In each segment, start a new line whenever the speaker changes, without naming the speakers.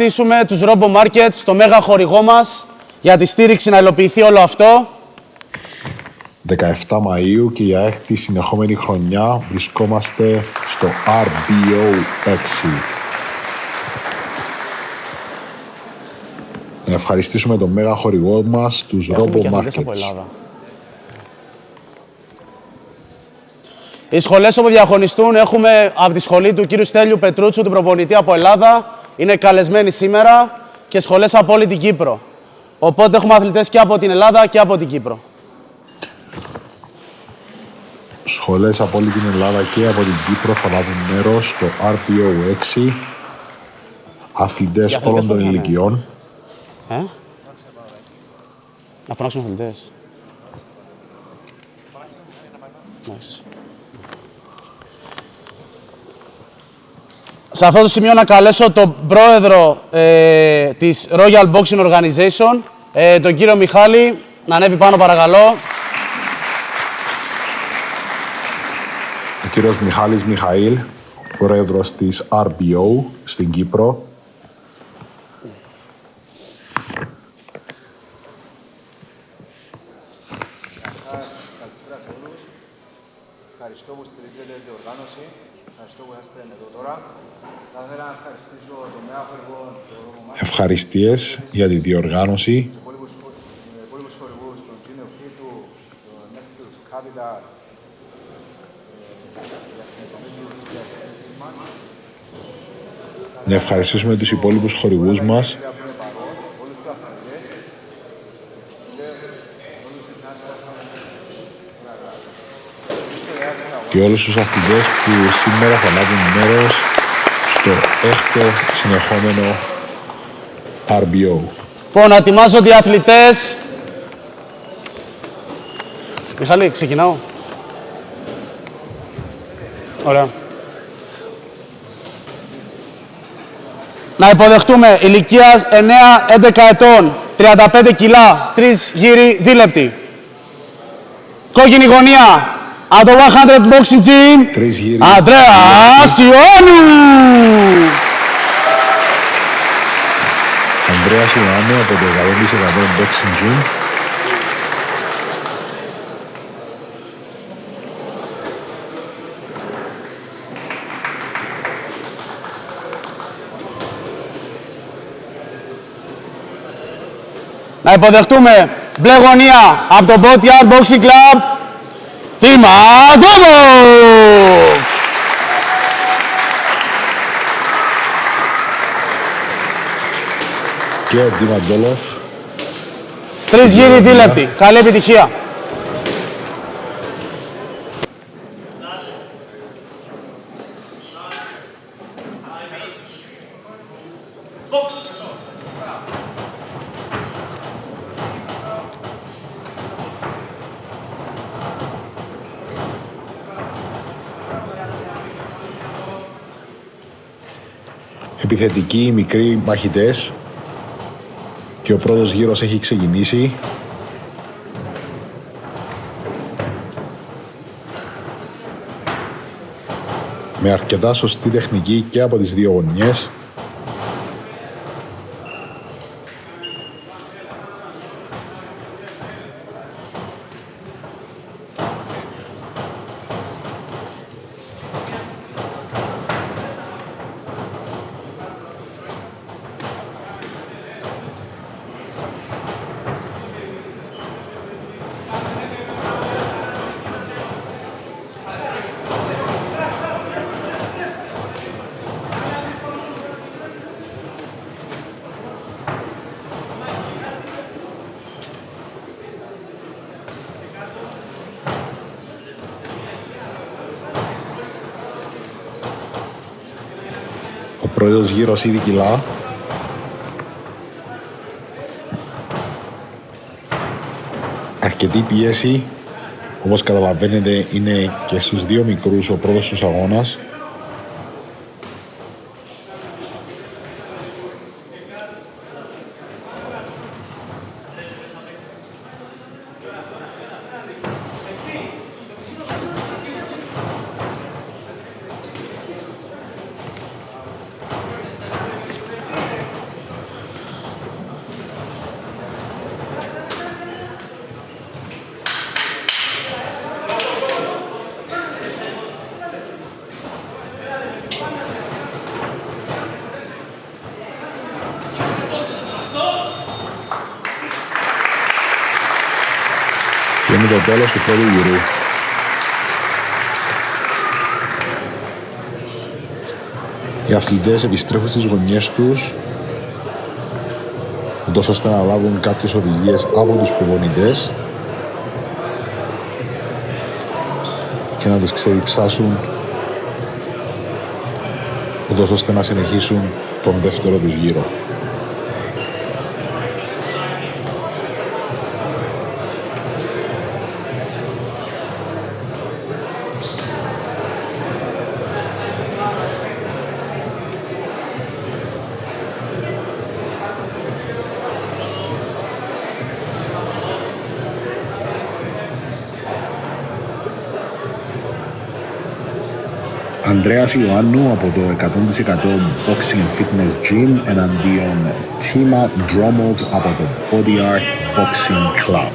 ευχαριστήσουμε τους Robo Markets, το μέγα χορηγό μας, για τη στήριξη να υλοποιηθεί όλο αυτό.
17 Μαΐου και για έκτη συνεχόμενη χρονιά βρισκόμαστε στο RBO 6. Να ευχαριστήσουμε τον μέγα χορηγό μας, τους Robo Markets.
Οι σχολές όπου διαγωνιστούν έχουμε από τη σχολή του κύριου Στέλιου Πετρούτσου, του προπονητή από Ελλάδα. Είναι καλεσμένοι σήμερα και σχολές από όλη την Κύπρο. Οπότε έχουμε αθλητές και από την Ελλάδα και από την Κύπρο.
Σχολές από όλη την Ελλάδα και από την Κύπρο θα λάβουν μέρος στο RPO 6. Αθλητές όλων των ηλικιών.
Να φωνάξουμε αθλητές. Nice. Σε αυτό το σημείο να καλέσω τον πρόεδρο της Royal Boxing Organization, τον κύριο Μιχάλη, να ανέβει πάνω παρακαλώ.
Ο κύριος Μιχάλης Μιχαήλ, πρόεδρος της RBO στην Κύπρο.
Καλησπέρα σε όλους. Ευχαριστώ που στηρίζετε την οργάνωση. Ευχαριστώ που είστε εδώ τώρα. Θα ήθελα να ευχαριστήσω τον νέο χορηγό του Robo Markets.
Ευχαριστίες για τη διοργάνωση.
Τους υπόλοιπους χορηγούς του Junior Hitu, του Nexus Capital, για συνεχόμενη τους για τη στήριξη μας.
Να ευχαριστήσουμε τους υπόλοιπους χορηγούς μας.
Όλους τους αθλητές.
Και όλους τους αθλητές που σήμερα θα λάβουν μέρος στο έκτο συνεχόμενο RBO.
Λοιπόν, να ετοιμάζονται οι αθλητές. Μιχάλη, ξεκινάω. Ωραία. Να υποδεχτούμε ηλικίας 9-11 ετών, 35 κιλά, 3 γύρι δίλεπτοι. Κόκκινη γωνία. Από το 100 Boxing Gym, Ανδρέας Ιωάννου!
Ανδρέας Ιωάννου από το 100 Boxing Gym.
Να υποδεχτούμε μπλε γωνία από το Botyard Boxing Club, Τίμα Γκόμος!
Και ο Τίμα Γκόμος.
3 γύρι δίλεπτοι. Καλή επιτυχία.
Επιθετικοί, μικροί μαχητές και ο πρώτος γύρος έχει ξεκινήσει. Με αρκετά σωστή τεχνική και από τις δύο γωνιές. Ο πρώτος γύρος ήδη κιλά. Αρκετή πίεση. Όπως καταλαβαίνετε είναι και στους δύο μικρούς ο πρώτος τους αγώνας. Και είναι το τέλος του πρώτου γύρου. Οι αθλητές επιστρέφουν στις γωνιές τους, ούτως ώστε να λάβουν κάποιες οδηγίες από τους προπονητές και να τους ξεδιψάσουν, ούτως ώστε να συνεχίσουν τον δεύτερο τους γύρο. Ανδρέας Ιωάννου από το 100% Boxing Fitness Gym εναντίον Τίμα Ντρόμοβ από το Body Art Boxing Club.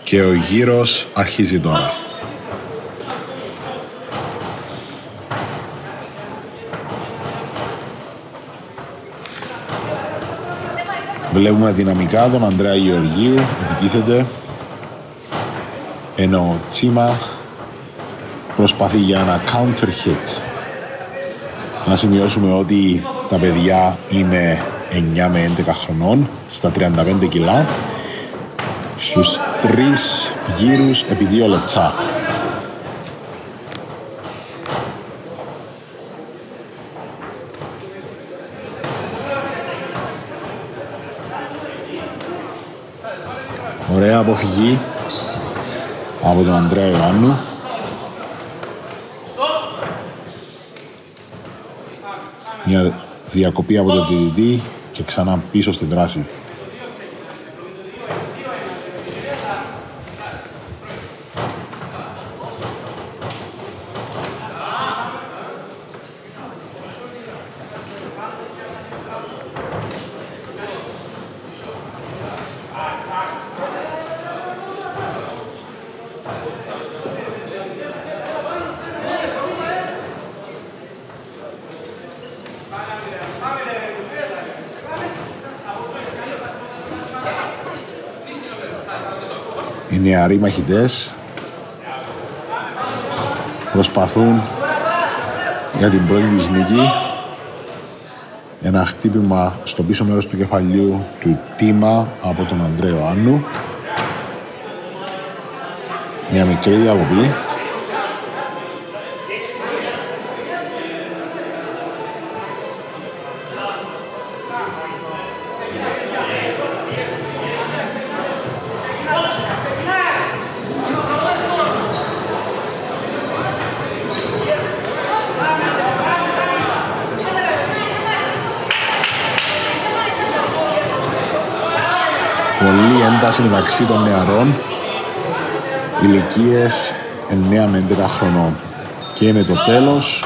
Και ο γύρος αρχίζει τώρα. Βλέπουμε δυναμικά τον Ανδρέα Γεωργίου, επιτίθεται, ενώ ο Τίμα προσπαθεί για ένα counter hit. Να σημειώσουμε ότι τα παιδιά είναι 9 με 11 χρονών, στα 35 κιλά, στους 3 γύρους επί 2 λεπτά. Ωραία αποφυγή από τον Ανδρέα Ιωάννου. Μια διακοπή από τον διαιτητή και ξανά πίσω στην δράση. Οι νεαροί μαχητές προσπαθούν για την πρώτη τους νίκη. Ένα χτύπημα στο πίσω μέρος του κεφαλιού του Τίμα από τον Ανδρέα Ιωάννου. Μια μικρή διακοπή. Πολύ ένταση μεταξύ των νεαρών, ηλικίες 9 με 11 χρονών. Και είναι το τέλος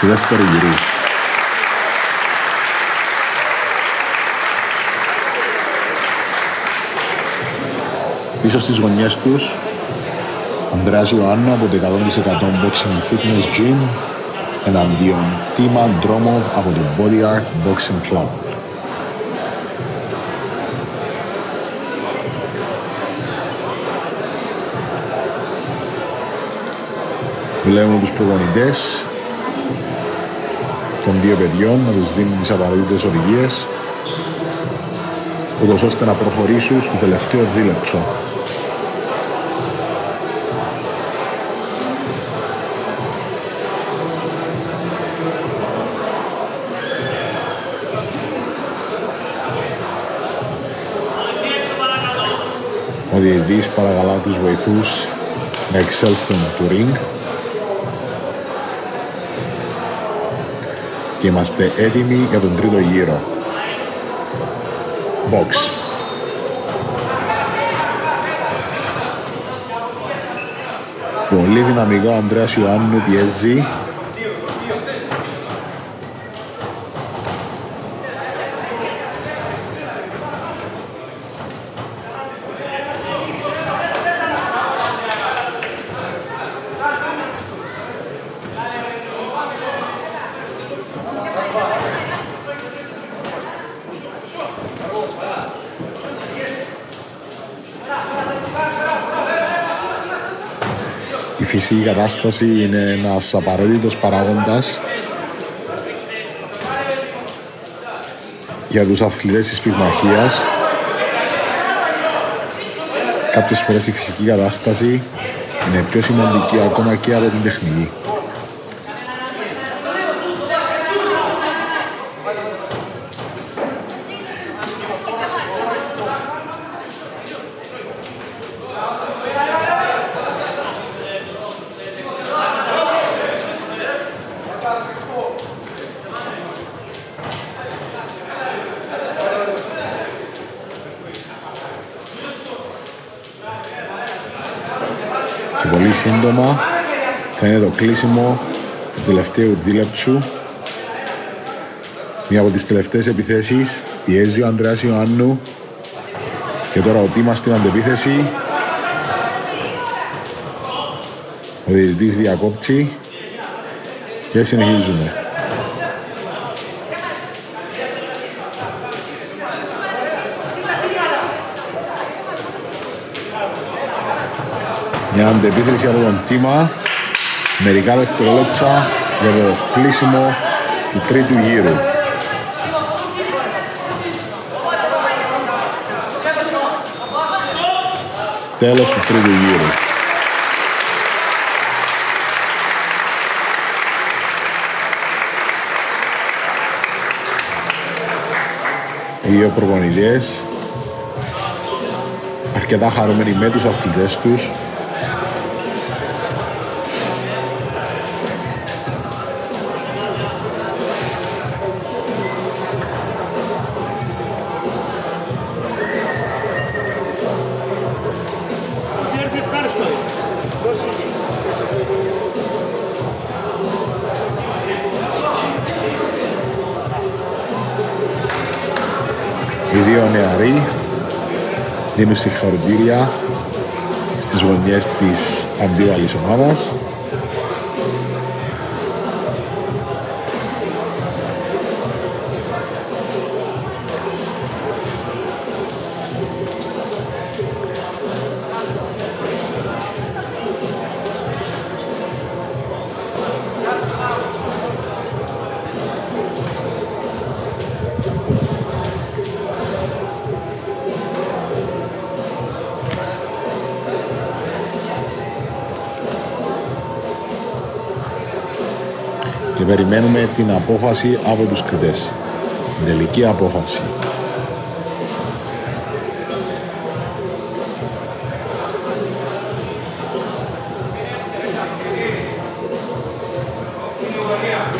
του δεύτερου γύρου. Πίσω στις γωνιές τους, Ανδρέας Ιωάννου από το 100% Boxing Fitness Gym εναντίον Τίμα Ντρόμοβ από το Body Art Boxing Club. Βλέπουμε τους προπονητές των δύο παιδιών να τους δίνουν τις απαραίτητες οδηγίες, ούτως ώστε να προχωρήσουν στο τελευταίο δίλεπτο. Ο διαιτητής παρακαλά τους βοηθούς να εξέλθουν του ring. Και είμαστε έτοιμοι για τον τρίτο γύρο. Box. Πολύ δυναμικό ο Ανδρέας Ιωάννου πιέζει. φυσική κατάσταση είναι ένας απαραίτητος παράγοντας για τους αθλητές της πυγμαχίας. Κάποιες φορές η φυσική κατάσταση είναι πιο σημαντική ακόμα και από την τεχνική. Και πολύ σύντομα θα είναι το κλείσιμο του τελευταίου δίλεπτου. Μία από τις τελευταίες επιθέσεις πιέζει ο Ανδρέας Ιωάννου και τώρα ο Τίμας στην αντεπίθεση. Ο διαιτητής διακόπτει και συνεχίζουμε. Μια αντεπίθεση από τον Τίμα, μερικά δευτερόλεπτα για το κλείσιμο του τρίτου γύρου. Τέλος του τρίτου γύρου. Οι δύο προπονητές αρκετά χαρούμενοι με τους αθλητές τους. Οι δύο νεαροί δίνουν συγχαρητήρια στις γωνιές της αντίπαλης ομάδας. Και περιμένουμε την απόφαση από τους κριτές. Την τελική απόφαση.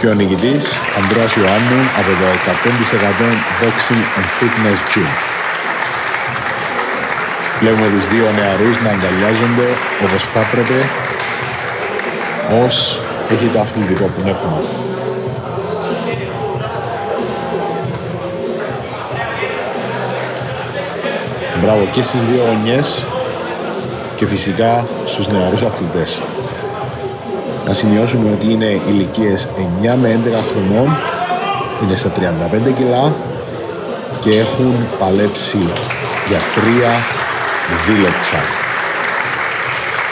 Και ο νικητής Ανδρέας Ιωάννου από το 100% Boxing and Fitness Gym. Βλέπουμε τους δύο νεαρούς να αγκαλιάζονται όπως θα έπρεπε, ως έχει το αθλητικό πνεύμα. Μπράβο και στις δύο γωνιές και φυσικά στους νεαρούς αθλητές. Να σημειώσουμε ότι είναι ηλικίες 9 με 11 χρονών, είναι στα 35 κιλά και έχουν παλέψει για 3 δίλεπτσα.